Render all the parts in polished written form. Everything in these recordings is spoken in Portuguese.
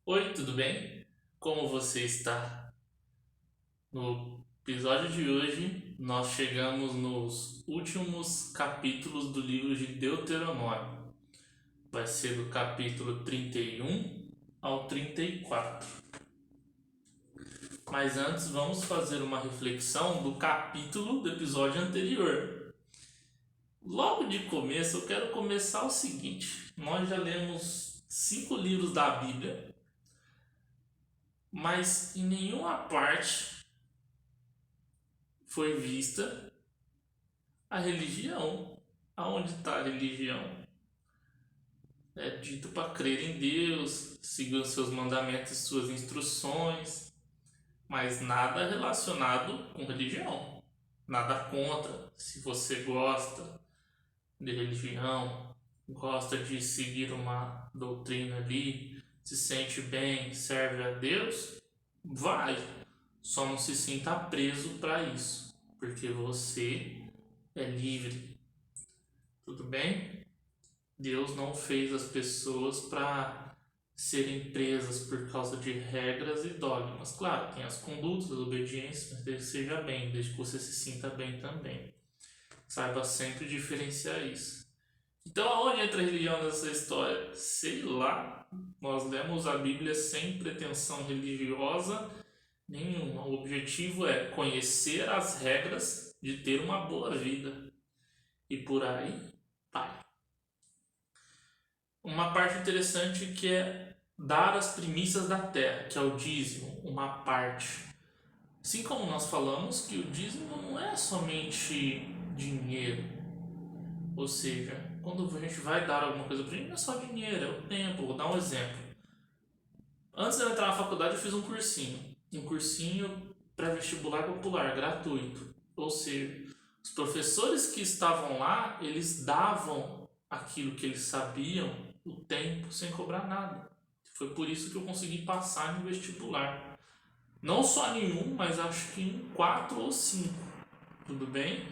Oi, tudo bem? Como você está? No episódio de hoje, nós chegamos nos últimos capítulos do livro de Deuteronômio. Vai ser do capítulo 31 ao 34. Mas antes, vamos fazer uma reflexão do capítulo do episódio anterior. Logo de começo, eu quero começar o seguinte: nós já lemos 5 livros da Bíblia, mas em nenhuma parte foi vista a religião. Aonde está a religião? É dito para crer em Deus, seguir os seus mandamentos e suas instruções, mas nada relacionado com religião. Nada contra. Se você gosta de religião, gosta de seguir uma doutrina ali, se sente bem, serve a Deus, vai. Só não se sinta preso para isso, porque você é livre. Tudo bem? Deus não fez as pessoas para serem presas por causa de regras e dogmas. Claro, tem as condutas, as obediências, mas desde que seja bem, desde que você se sinta bem também. Saiba sempre diferenciar isso. Então, aonde entra a religião nessa história? Sei lá. Nós lemos a Bíblia sem pretensão religiosa nenhuma. O objetivo é conhecer as regras de ter uma boa vida. E por aí vai. Uma parte interessante que é dar as primícias da terra, que é o dízimo, uma parte. Assim como nós falamos que o dízimo não é somente dinheiro, ou seja, quando a gente vai dar alguma coisa para a gente, não é só dinheiro, é o tempo. Vou dar um exemplo. Antes de eu entrar na faculdade, eu fiz um cursinho pré-vestibular popular, gratuito. Ou seja, os professores que estavam lá, eles davam aquilo que eles sabiam, o tempo, sem cobrar nada. Foi por isso que eu consegui passar no vestibular. Não só nenhum, mas acho que em 4 ou 5. Tudo bem?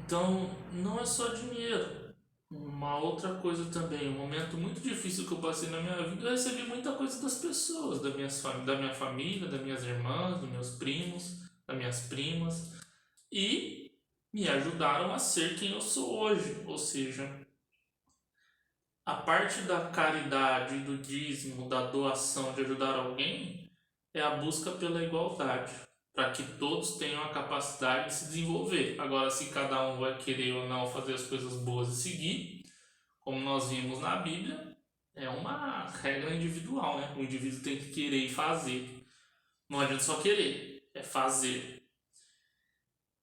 Então, não é só dinheiro. Uma outra coisa também, um momento muito difícil que eu passei na minha vida, eu recebi muita coisa das pessoas, da minha família, das minhas irmãs, dos meus primos, das minhas primas, e me ajudaram a ser quem eu sou hoje. Ou seja, a parte da caridade, do dízimo, da doação, de ajudar alguém, é a busca pela igualdade, para que todos tenham a capacidade de se desenvolver. Agora, se cada um vai querer ou não fazer as coisas boas e seguir, como nós vimos na Bíblia, é uma regra individual, né? O indivíduo tem que querer e fazer. Não adianta só querer, é fazer.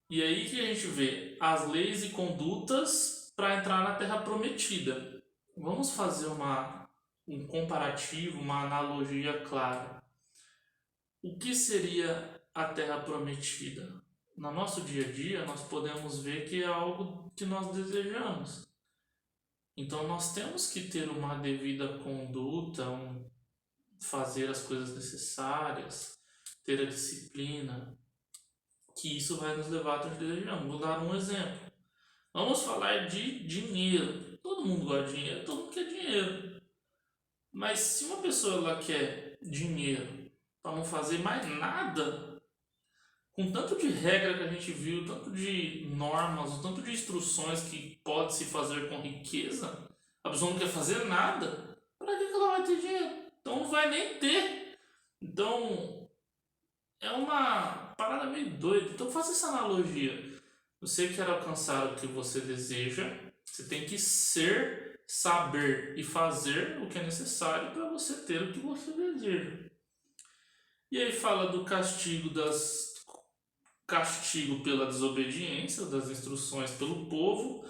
E aí que a gente vê as leis e condutas para entrar na Terra Prometida. Vamos fazer um comparativo, uma analogia clara. O que seria a Terra Prometida? No nosso dia a dia, nós podemos ver que é algo que nós desejamos. Então, nós temos que ter uma devida conduta, fazer as coisas necessárias, ter a disciplina, que isso vai nos levar a onde desejamos. Vou dar um exemplo. Vamos falar de dinheiro. Todo mundo gosta de dinheiro, todo mundo quer dinheiro. Mas se uma pessoa ela quer dinheiro para não fazer mais nada, com tanto de regra que a gente viu, tanto de normas, o tanto de instruções que pode se fazer com riqueza, a pessoa não quer fazer nada, para que ela vai ter dinheiro? Então não vai nem ter. Então é uma parada meio doida. Então faça essa analogia. Você quer alcançar o que você deseja, você tem que ser, saber e fazer o que é necessário para você ter o que você deseja. E aí fala do castigo pela desobediência, das instruções pelo povo,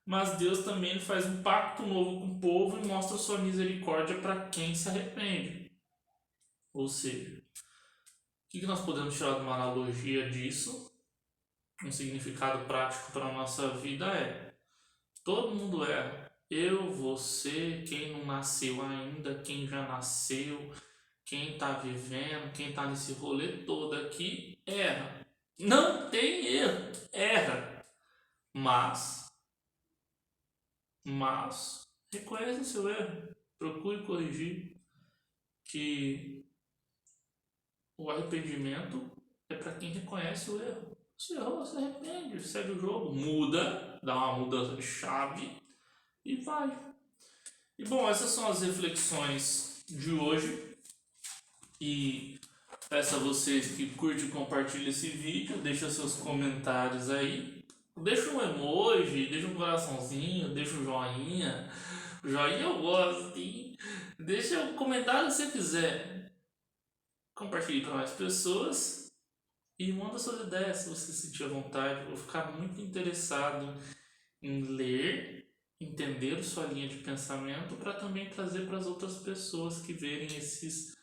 mas Deus também faz um pacto novo com o povo e mostra sua misericórdia para quem se arrepende. Ou seja, o que nós podemos tirar de uma analogia disso? Um significado prático para a nossa vida é: todo mundo erra. Eu, você, quem não nasceu ainda, quem já nasceu, quem está vivendo, quem está nesse rolê todo aqui, erra. Não tem erro, erra. Mas, mas, reconheça o seu erro, procure corrigir. que o arrependimento é para quem reconhece o erro. Se errou, se arrepende, segue o jogo, muda, dá uma mudança de chave e vai. E bom, essas são as reflexões de hoje. E peço a vocês que curtem e compartilhem esse vídeo, deixem seus comentários aí. Deixa um emoji, deixa um coraçãozinho, deixa um joinha. O joinha eu gosto, hein? Deixa um comentário se você quiser. Compartilhe para mais pessoas e manda suas ideias se você sentir à vontade. Eu vou ficar muito interessado em ler, entender sua linha de pensamento para também trazer para as outras pessoas que verem esses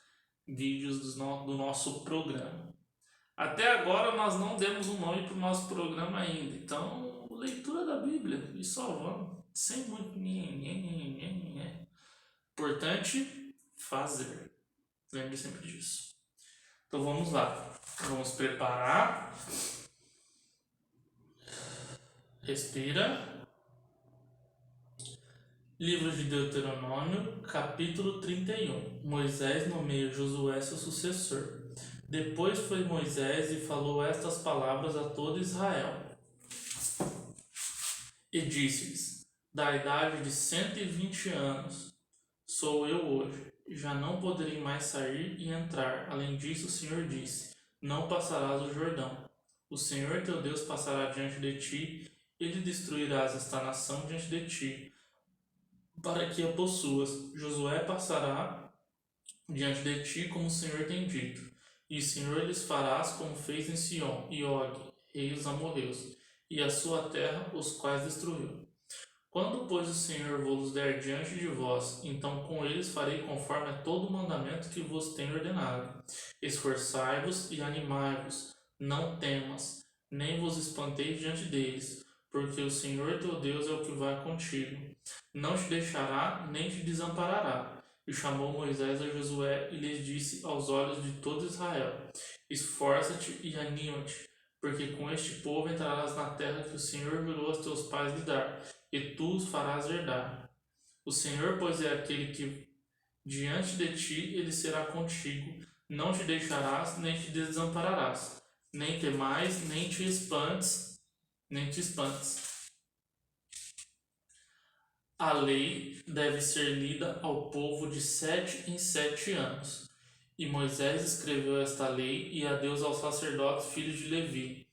vídeos do nosso programa. Até agora nós não demos um nome para o nosso programa ainda, então leitura da Bíblia e só vamos, sem muito importante fazer. Lembre sempre disso. Então vamos lá, vamos preparar, respira. Livro de Deuteronômio, capítulo 31. Moisés nomeia Josué seu sucessor. Depois foi Moisés e falou estas palavras a todo Israel. E disse-lhes: da idade de 120 anos sou eu hoje, já não poderei mais sair e entrar. Além disso, o Senhor disse: não passarás o Jordão. O Senhor teu Deus passará diante de ti, e lhe destruirás esta nação diante de ti, para que a possuas. Josué passará diante de ti, como o Senhor tem dito, e o Senhor lhes farás como fez em Sion e Og, reis dos amorreus, e a sua terra, os quais destruiu. Quando, pois, o Senhor vos der diante de vós, então com eles farei conforme a todo o mandamento que vos tenho ordenado. Esforçai-vos e animai-vos, não temas, nem vos espanteis diante deles, porque o Senhor teu Deus é o que vai contigo. Não te deixará, nem te desamparará. E chamou Moisés a Josué e lhes disse aos olhos de todo Israel: esforça-te e anima-te, porque com este povo entrarás na terra que o Senhor jurou aos teus pais lhe dar, e tu os farás herdar. O Senhor, pois, é aquele que diante de ti ele será contigo, não te deixarás, nem te desampararás. Nem temais, nem te espantes. A lei deve ser lida ao povo de 7 em 7 anos. E Moisés escreveu esta lei e a deu aos sacerdotes filhos de Levi,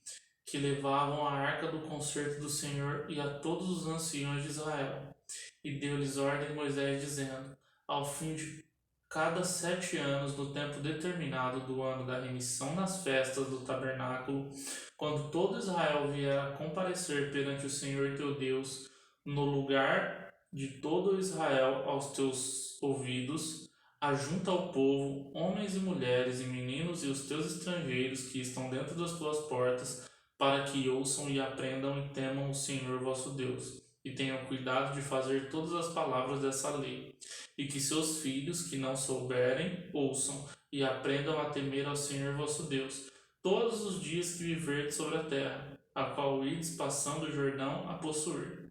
que levavam a arca do concerto do Senhor, e a todos os anciões de Israel. E deu-lhes ordem Moisés, dizendo: ao fim de cada 7 anos, no tempo determinado do ano da remissão das festas do tabernáculo, quando todo Israel vier a comparecer perante o Senhor teu Deus, no lugar de todo Israel aos teus ouvidos, ajunta ao povo, homens e mulheres e meninos e os teus estrangeiros que estão dentro das tuas portas, para que ouçam e aprendam e temam o Senhor vosso Deus, e tenham cuidado de fazer todas as palavras dessa lei, e que seus filhos, que não souberem, ouçam e aprendam a temer ao Senhor vosso Deus, todos os dias que viverdes sobre a terra, a qual ides passando o Jordão a possuir.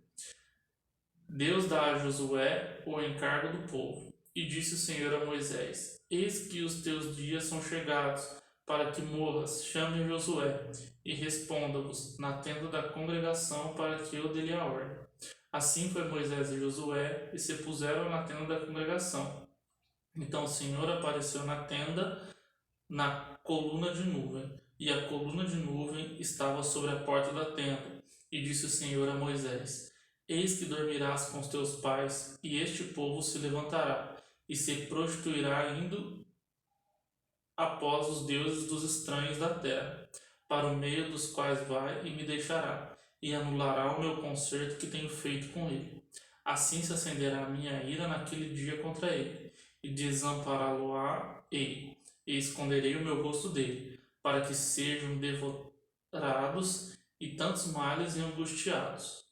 Deus dá a Josué o encargo do povo, e disse o Senhor a Moisés: eis que os teus dias são chegados, para que morras. Chame Josué, e responda-vos na tenda da congregação, para que eu dê-lhe a ordem. Assim foi Moisés e Josué, e se puseram na tenda da congregação. Então o Senhor apareceu na tenda, na coluna de nuvem, e a coluna de nuvem estava sobre a porta da tenda. E disse o Senhor a Moisés: eis que dormirás com os teus pais, e este povo se levantará, e se prostituirá indo após os deuses dos estranhos da terra, para o meio dos quais vai, e me deixará, e anulará o meu concerto que tenho feito com ele. Assim se acenderá a minha ira naquele dia contra ele, e desampará-lo-á-ei, e esconderei o meu rosto dele, para que sejam devorados e tantos males e angustiados.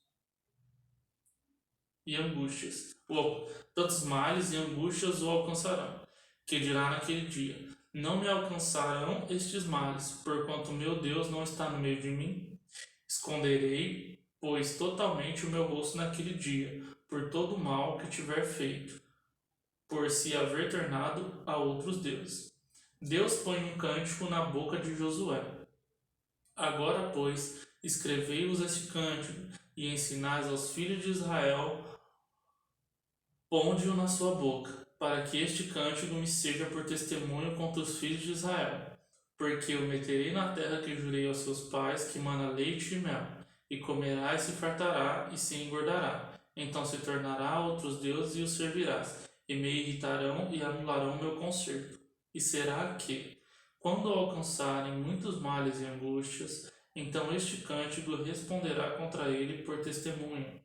Tantos males e angústias o alcançarão, que dirá naquele dia: não me alcançarão estes males, porquanto meu Deus não está no meio de mim. Esconderei, pois, totalmente o meu rosto naquele dia, por todo o mal que tiver feito. por se haver tornado a outros deuses. Deus põe um cântico na boca de Josué. Agora, pois, escrevei-vos este cântico e ensinais aos filhos de Israel, ponde-o na sua boca, para que este cântico me seja por testemunho contra os filhos de Israel. Porque eu meterei na terra que jurei aos seus pais, que mana leite e mel, e comerá e se fartará e se engordará. Então se tornará a outros deuses e os servirás, e me irritarão e anularão meu conserto. E será que, quando alcançarem muitos males e angústias, então este cântico responderá contra ele por testemunho,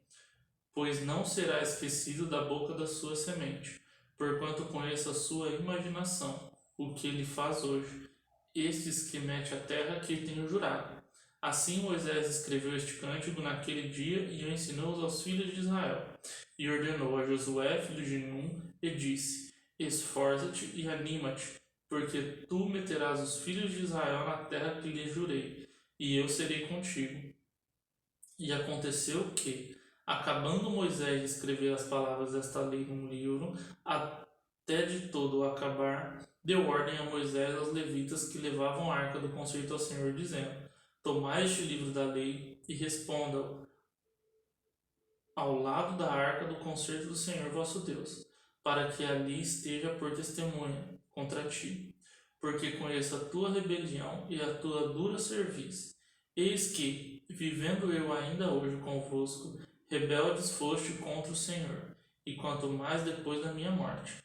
pois não será esquecido da boca da sua semente, porquanto conheço a sua imaginação, o que ele faz hoje, estes que mete a terra que tenho jurado. Assim Moisés escreveu este cântico naquele dia e o ensinou aos filhos de Israel. E ordenou a Josué, filho de Num, e disse: Esforça-te e anima-te, porque tu meterás os filhos de Israel na terra que lhes jurei, e eu serei contigo. E aconteceu que, acabando Moisés de escrever as palavras desta lei num livro, até de todo acabar, deu ordem a Moisés aos levitas que levavam a arca do concerto ao Senhor, dizendo: Tomai este livro da lei e responda ao lado da arca do concerto do Senhor vosso Deus, para que ali esteja por testemunha contra ti, porque conheço a tua rebelião e a tua dura serviço. Eis que, vivendo eu ainda hoje convosco, rebeldes foste contra o Senhor, e quanto mais depois da minha morte.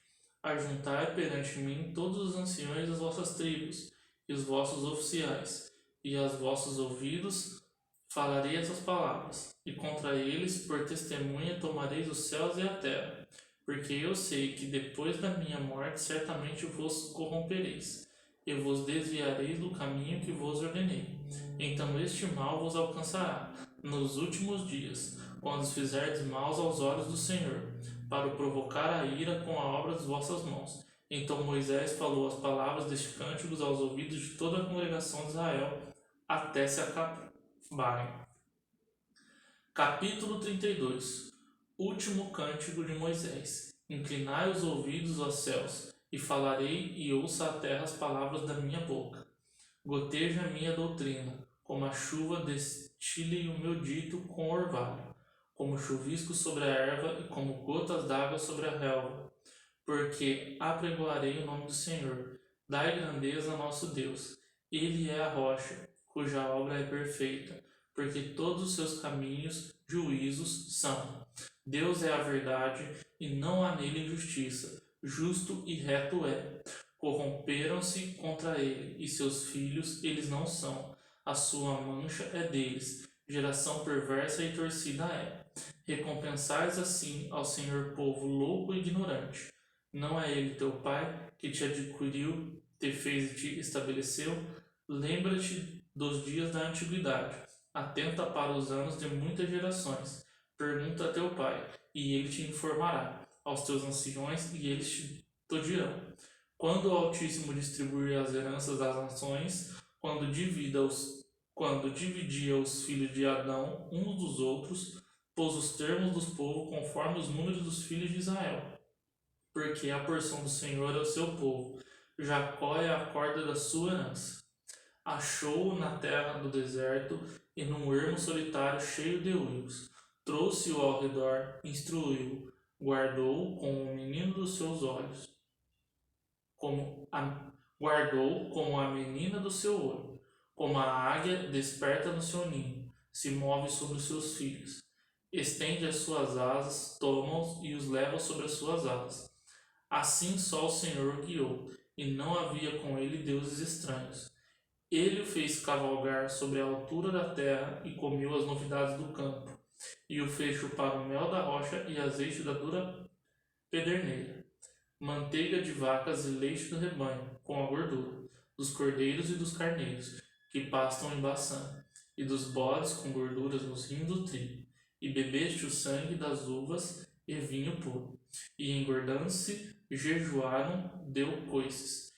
Ajuntai perante mim todos os anciões das vossas tribos, e os vossos oficiais, e aos vossos ouvidos falarei essas palavras, e contra eles por testemunha tomareis os céus e a terra, porque eu sei que depois da minha morte certamente vos corrompereis, e vos desviareis do caminho que vos ordenei. Então este mal vos alcançará nos últimos dias, quando fizerdes maus aos olhos do Senhor, para o provocar a ira com a obra das vossas mãos. Então Moisés falou as palavras deste cântico aos ouvidos de toda a congregação de Israel, até se acabarem. Capítulo 32. Último cântico de Moisés. Inclinai os ouvidos aos céus, e falarei e ouça a terra as palavras da minha boca. Goteja a minha doutrina, como a chuva destile o meu dito com orvalho, como chuvisco sobre a erva e como gotas d'água sobre a relva. Porque apregoarei o nome do Senhor, dai grandeza a nosso Deus. Ele é a rocha, cuja obra é perfeita, porque todos os seus caminhos juízos são. Deus é a verdade, e não há nele injustiça. Justo e reto é. Corromperam-se contra ele, e seus filhos eles não são. A sua mancha é deles. Geração perversa e torcida é. Recompensais assim ao Senhor povo louco e ignorante. Não é ele teu pai, que te adquiriu, te fez e te estabeleceu? Lembra-te dos dias da antiguidade. Atenta para os anos de muitas gerações. Pergunta a teu pai, e ele te informará. Aos teus anciões, e eles te dirão. Quando o Altíssimo distribuir as heranças das nações, quando dividia os filhos de Adão uns dos outros, pôs os termos dos povos conforme os números dos filhos de Israel. Porque a porção do Senhor é o seu povo, Jacó é a corda da sua herança. Achou-o na terra do deserto e num ermo solitário cheio de uivos. Trouxe-o ao redor, instruiu-o, guardou-o como o menino dos seus olhos, guardou como a menina do seu olho, como a águia desperta no seu ninho, se move sobre os seus filhos. Estende as suas asas, toma-os e os leva sobre as suas asas. Assim só o Senhor o guiou, e não havia com ele deuses estranhos. Ele o fez cavalgar sobre a altura da terra e comeu as novidades do campo, e o fez chupar o mel da rocha e azeite da dura pederneira, manteiga de vacas e leite do rebanho, com a gordura, dos cordeiros e dos carneiros, que pastam em Baçã, e dos bodes com gorduras nos rins do trigo, e bebeste o sangue das uvas e vinho puro, e engordando-se, jejuaram, deu coices,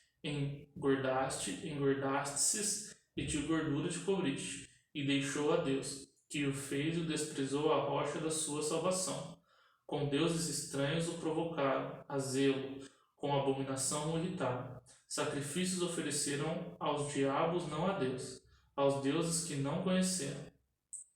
engordastes e de gordura te cobriste, e deixou a Deus, que o fez e desprezou a rocha da sua salvação. Com deuses estranhos o provocaram a zelo, com abominação o irritaram. Sacrifícios ofereceram aos diabos, não a Deus, aos deuses que não conheceram,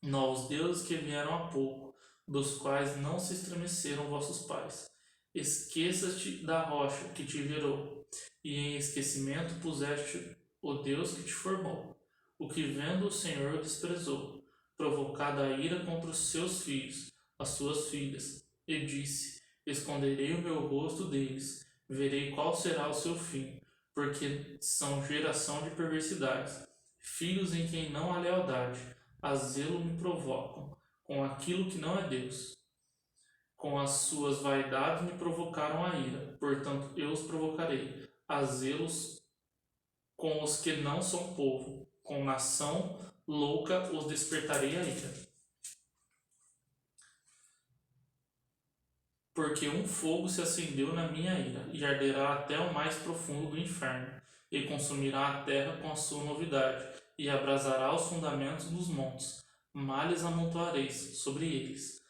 não aos deuses que vieram há pouco, dos quais não se estremeceram vossos pais. Esqueça-te da rocha que te gerou, e em esquecimento puseste o Deus que te formou, o que vendo o Senhor desprezou, provocada a ira contra os seus filhos, as suas filhas, e disse: Esconderei o meu rosto deles, verei qual será o seu fim, porque são geração de perversidades, filhos em quem não há lealdade, a zelo me provocam, com aquilo que não é Deus. Com as suas vaidades me provocaram a ira, portanto eu os provocarei, a zelos com os que não são povo, com nação louca os despertarei a ira. Porque um fogo se acendeu na minha ira, e arderá até o mais profundo do inferno, e consumirá a terra com a sua novidade, e abrasará os fundamentos dos montes. Males amontoareis sobre eles.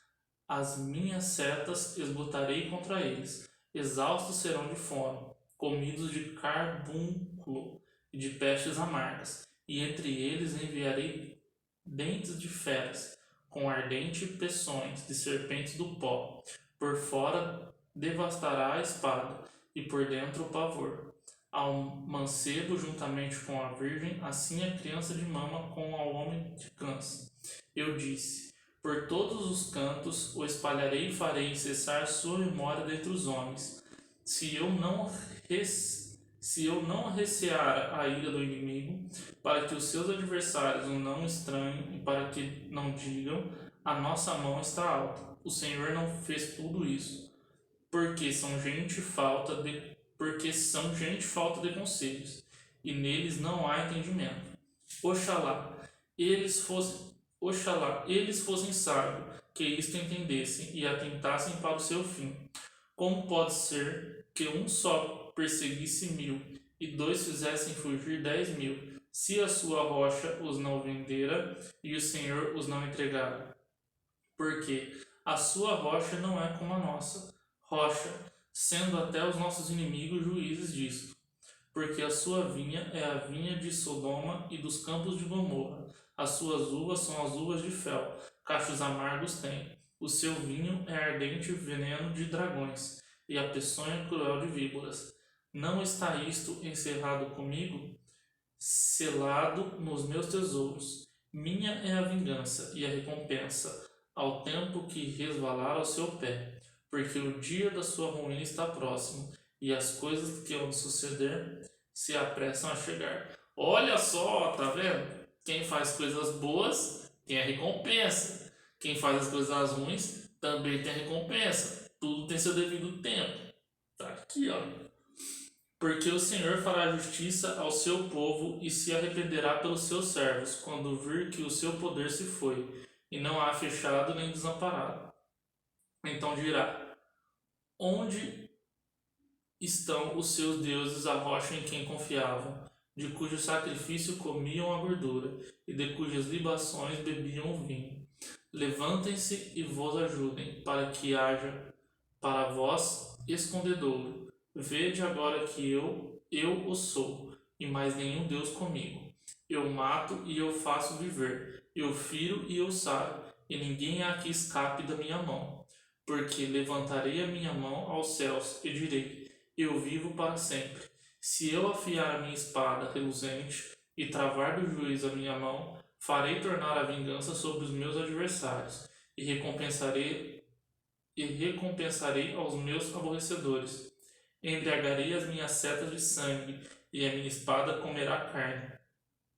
As minhas setas esgotarei contra eles. Exaustos serão de fome, comidos de carbúnculo e de pestes amargas. E entre eles enviarei dentes de feras, com ardente peções de serpentes do pó. Por fora devastará a espada, e por dentro o pavor. Ao mancebo juntamente com a virgem, assim a criança de mama com ao homem que cansa. Eu disse: por todos os cantos o espalharei e farei cessar sua memória dentre os homens. Se eu não recear a ira do inimigo, para que os seus adversários o não estranhem e para que não digam: a nossa mão está alta. O Senhor não fez tudo isso, porque são gente falta de conselhos, e neles não há entendimento. Oxalá eles fossem sábios, que isto entendessem e atentassem para o seu fim. Como pode ser que um só perseguisse 1000 e 2 fizessem fugir 10.000, se a sua rocha os não vendera e o Senhor os não entregara? Porque a sua rocha não é como a nossa rocha, sendo até os nossos inimigos juízes disto. Porque a sua vinha é a vinha de Sodoma e dos campos de Gomorra. As suas uvas são as uvas de fel, cachos amargos tem. O seu vinho é ardente veneno de dragões, e a peçonha cruel de víboras. Não está isto encerrado comigo? Selado nos meus tesouros. Minha é a vingança e a recompensa, ao tempo que resvalar ao seu pé, porque o dia da sua ruína está próximo, e as coisas que hão de suceder se apressam a chegar. Olha só, tá vendo? Quem faz coisas boas tem a recompensa. Quem faz as coisas ruins também tem a recompensa. Tudo tem seu devido tempo. Tá aqui, ó. Porque o Senhor fará justiça ao seu povo e se arrependerá pelos seus servos, quando vir que o seu poder se foi, e não há fechado nem desamparado. Então dirá: onde estão os seus deuses, a rocha em quem confiavam, de cujo sacrifício comiam a gordura, e de cujas libações bebiam o vinho? Levantem-se e vos ajudem, para que haja para vós escondedouro. Vede agora que eu o sou, e mais nenhum Deus comigo. Eu mato e eu faço viver, eu firo e eu saro, e ninguém há que escape da minha mão. Porque levantarei a minha mão aos céus e direi: eu vivo para sempre. Se eu afiar a minha espada reluzente e travar do juízo a minha mão, farei tornar a vingança sobre os meus adversários, e recompensarei aos meus aborrecedores. Embriagarei as minhas setas de sangue, e a minha espada comerá carne,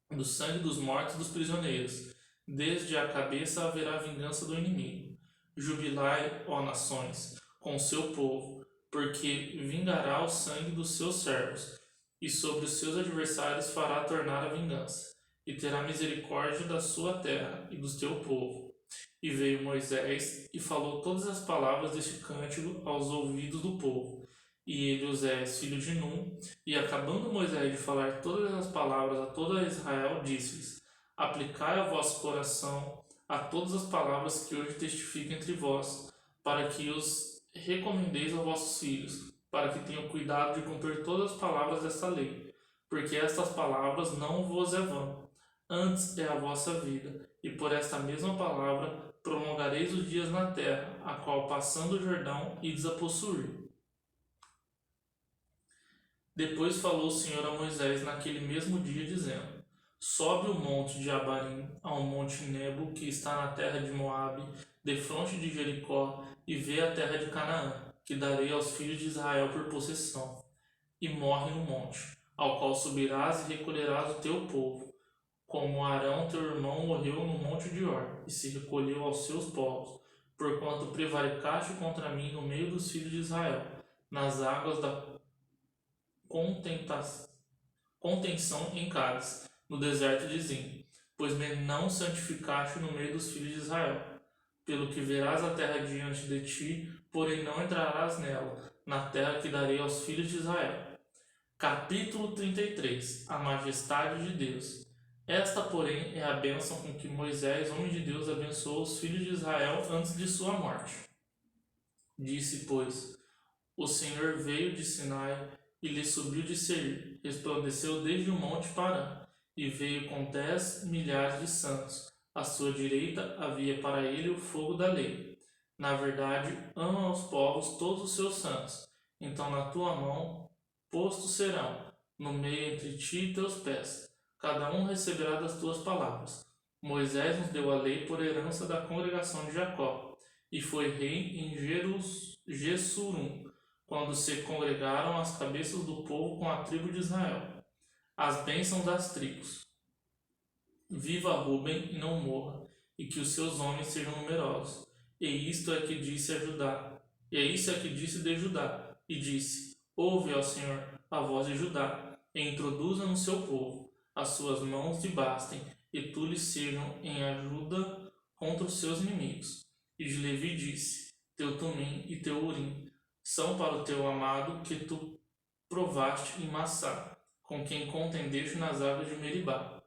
do sangue dos mortos e dos prisioneiros. Desde a cabeça haverá vingança do inimigo. Jubilai, ó nações, com o seu povo, porque vingará o sangue dos seus servos, e sobre os seus adversários fará tornar a vingança, e terá misericórdia da sua terra e do teu povo. E veio Moisés e falou todas as palavras deste cântico aos ouvidos do povo. E Eliosés, filho de Num, e acabando Moisés de falar todas as palavras a toda Israel, disse-lhes: aplicai ao vosso coração a todas as palavras que hoje testifico entre vós, para que os recomendeis aos vossos filhos, para que tenham cuidado de cumprir todas as palavras desta lei, porque estas palavras não vos é vão, antes é a vossa vida, e por esta mesma palavra prolongareis os dias na terra, a qual passando o Jordão ides a possuir. Depois falou o Senhor a Moisés naquele mesmo dia, dizendo: Sobe o monte de Abarim, ao monte Nebo, que está na terra de Moabe, defronte de Jericó, e vê a terra de Canaã, que darei aos filhos de Israel por possessão. E morre no monte, ao qual subirás e recolherás o teu povo, como Arão teu irmão morreu no monte de Hor, e se recolheu aos seus povos, porquanto prevaricaste contra mim no meio dos filhos de Israel, nas águas da contenção em Cádiz, no deserto de Zim, pois me não santificaste no meio dos filhos de Israel. Pelo que verás a terra diante de ti, porém não entrarás nela, na terra que darei aos filhos de Israel. Capítulo 33. A majestade de Deus. Esta, porém, é a bênção com que Moisés, homem de Deus, abençoou os filhos de Israel antes de sua morte. Disse, pois, o Senhor veio de Sinai e lhe subiu de Seir, resplandeceu desde o monte Parã, e veio com 10 milhares de santos. À sua direita havia para ele o fogo da lei. Na verdade, ama aos povos todos os seus santos. Então na tua mão postos serão, no meio entre ti e teus pés. Cada um receberá das tuas palavras. Moisés nos deu a lei por herança da congregação de Jacó, e foi rei em Jesurum, quando se congregaram as cabeças do povo com a tribo de Israel. As bênçãos das tribos. Viva Ruben e não morra, e que os seus homens sejam numerosos. E isto é que disse a Judá. E é isso é que disse de Judá, e disse: Ouve, ó Senhor, a voz de Judá, e introduza no seu povo. As suas mãos te bastem, e tu lhes sejam em ajuda contra os seus inimigos. E de Levi disse: Teu Tumim e teu Urim são para o teu amado que tu provaste em Massá, com quem contendeste nas águas de Meribá.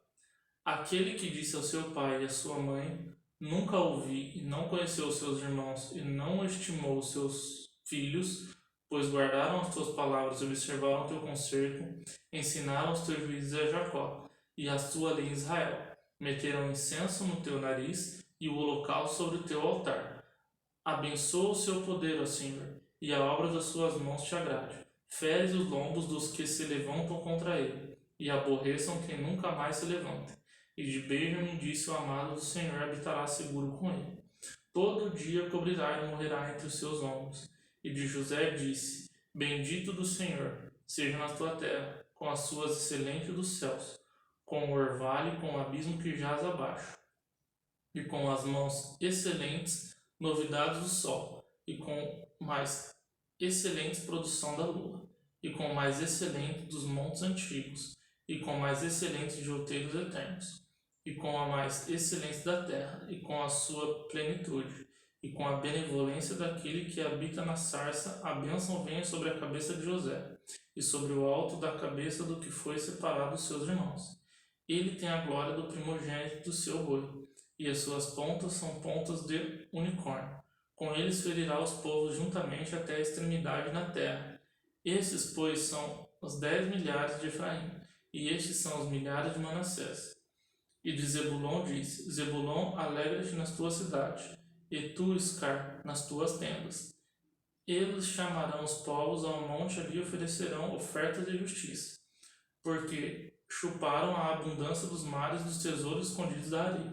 Aquele que disse ao seu pai e à sua mãe: Nunca ouvi, e não conheceu os seus irmãos, e não estimou os seus filhos, pois guardaram as tuas palavras e observaram o teu conserto, ensinaram os teus juízes a Jacó, e a tua lei em Israel. Meteram incenso no teu nariz e o holocausto sobre o teu altar. Abençoa o seu poder, ó Senhor, e a obra das suas mãos te agrade. Feres os lombos dos que se levantam contra ele, e aborreçam quem nunca mais se levanta. E de Benjamim disse o amado do Senhor habitará seguro com ele. Todo dia cobrirá e morrerá entre os seus ombros. E de José disse: Bendito do Senhor, seja na tua terra, com as suas excelentes dos céus, com o orvalho e com o abismo que jaz abaixo, e com as mãos excelentes novidades do sol, e com mais excelentes produção da lua, e com mais excelente dos montes antigos, e com mais excelentes de outeiros eternos, e com a mais excelente da terra, e com a sua plenitude, e com a benevolência daquele que habita na sarça, a bênção venha sobre a cabeça de José, e sobre o alto da cabeça do que foi separado dos seus irmãos. Ele tem a glória do primogênito do seu boi, e as suas pontas são pontas de unicórnio. Com eles ferirá os povos juntamente até a extremidade na terra. Estes, pois, são os 10 milhares de Efraim, e estes são os milhares de Manassés. E de Zebulon disse: Zebulon, alegra-te nas tuas cidades, e tu, Iscar, nas tuas tendas. Eles chamarão os povos ao monte, ali oferecerão ofertas de justiça, porque chuparam a abundância dos mares dos tesouros escondidos da areia.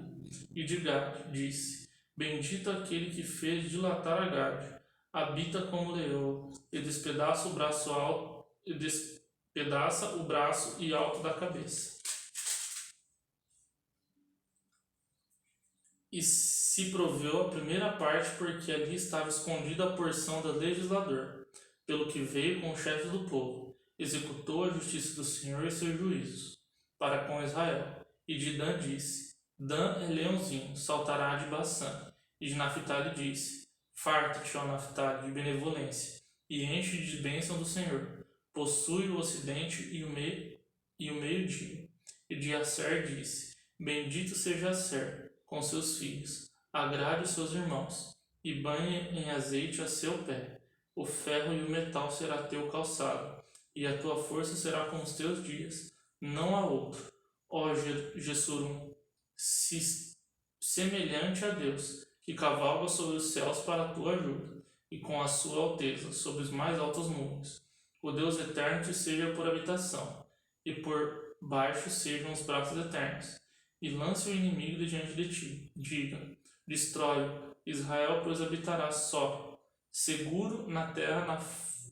E de Gade disse: Bendito aquele que fez dilatar a Gade, habita como leão, e despedaça o braço alto, e despedaça o braço e alto da cabeça. E se proveu a primeira parte, porque ali estava escondida a porção do legislador, pelo que veio com os chefes do povo, executou a justiça do Senhor e seus juízos, para com Israel. E de Dan disse: Dan é leãozinho, saltará de Baçã. E de Naphtali disse: Farta-te, ó Naphtali, de benevolência, e enche de bênção do Senhor. Possui o ocidente e o meio-dia. E de Asser disse: Bendito seja Asser, com seus filhos, agrade os seus irmãos. e banhe em azeite a seu pé. O ferro e o metal será teu calçado, e a tua força será com os teus dias. Não há outro, ó Jessurum, semelhante a Deus, que cavalga sobre os céus para a tua ajuda, e com a sua alteza sobre os mais altos montes. O Deus eterno te seja por habitação, e por baixo sejam os braços eternos. E lance o inimigo diante de ti. Diga: destrói Israel, pois habitará só, seguro na terra, na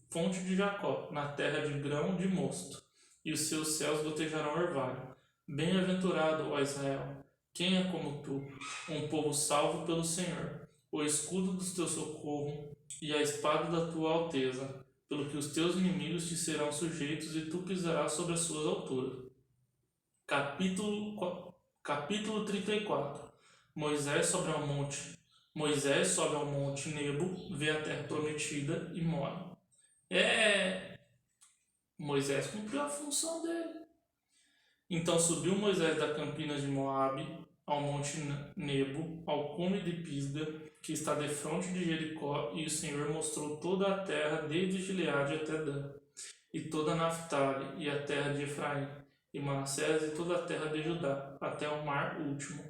fonte de Jacó, na terra de grão de mosto, e os seus céus gotejarão orvalho. Bem-aventurado, ó Israel, quem é como tu, um povo salvo pelo Senhor, o escudo do teu socorro e a espada da tua alteza, pelo que os teus inimigos te serão sujeitos e tu pisarás sobre as suas alturas. Capítulo 34. Moisés sobe ao monte Nebo, vê a terra prometida e mora. Moisés cumpriu a função dele. Então subiu Moisés da campina de Moabe ao monte Nebo, ao cume de Pisga, que está defronte de Jericó, e o Senhor mostrou toda a terra, desde Gileade até Dan, e toda Naftali, e a terra de Efraim, e Manassés, e toda a terra de Judá, até o mar último,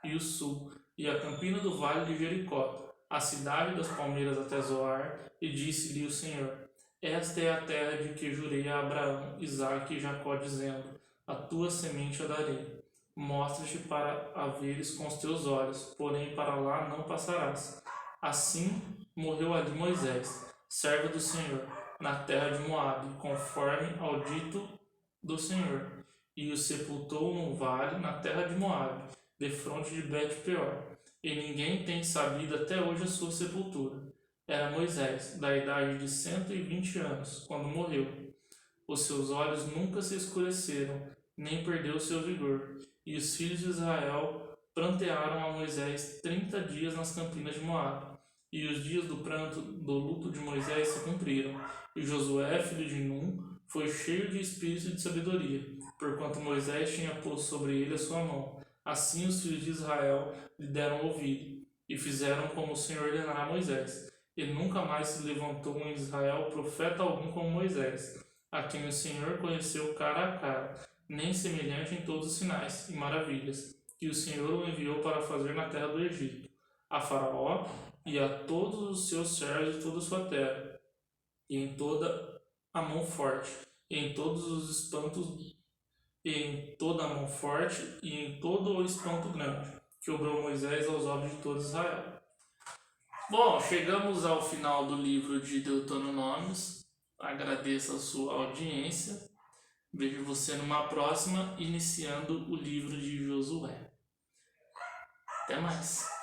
e o sul, e a campina do vale de Jericó, a cidade das palmeiras até Zoar, e disse-lhe o Senhor: esta é a terra de que jurei a Abraão, Isaque e Jacó, dizendo: a tua semente a darei. Mostra-te para a veres com os teus olhos, porém para lá não passarás. Assim morreu ali Moisés, servo do Senhor, na terra de Moabe, conforme ao dito do Senhor, e o sepultou no vale, na terra de Moabe, defronte de Bet-peor. E ninguém tem sabido até hoje a sua sepultura. Era Moisés, da idade de 120 anos, quando morreu. Os seus olhos nunca se escureceram, nem perdeu o seu vigor. E os filhos de Israel prantearam a Moisés 30 dias nas campinas de Moabe. E os dias do pranto, do luto de Moisés se cumpriram. E Josué, filho de Num, foi cheio de espírito e de sabedoria, porquanto Moisés tinha posto sobre ele a sua mão. Assim os filhos de Israel lhe deram ouvido, e fizeram como o Senhor ordenara a Moisés. E nunca mais se levantou em Israel profeta algum como Moisés, a quem o Senhor conheceu cara a cara, nem semelhante em todos os sinais e maravilhas que o Senhor o enviou para fazer na terra do Egito, a Faraó e a todos os seus servos de toda a sua terra, e em toda a mão forte, e em todos os espantos, e em toda a mão forte, e em todo o espanto grande, que obrou Moisés aos olhos de todo Israel. Bom, chegamos ao final do livro de Deuteronômios. Agradeço a sua audiência. Vejo você numa próxima, iniciando o livro de Josué. Até mais!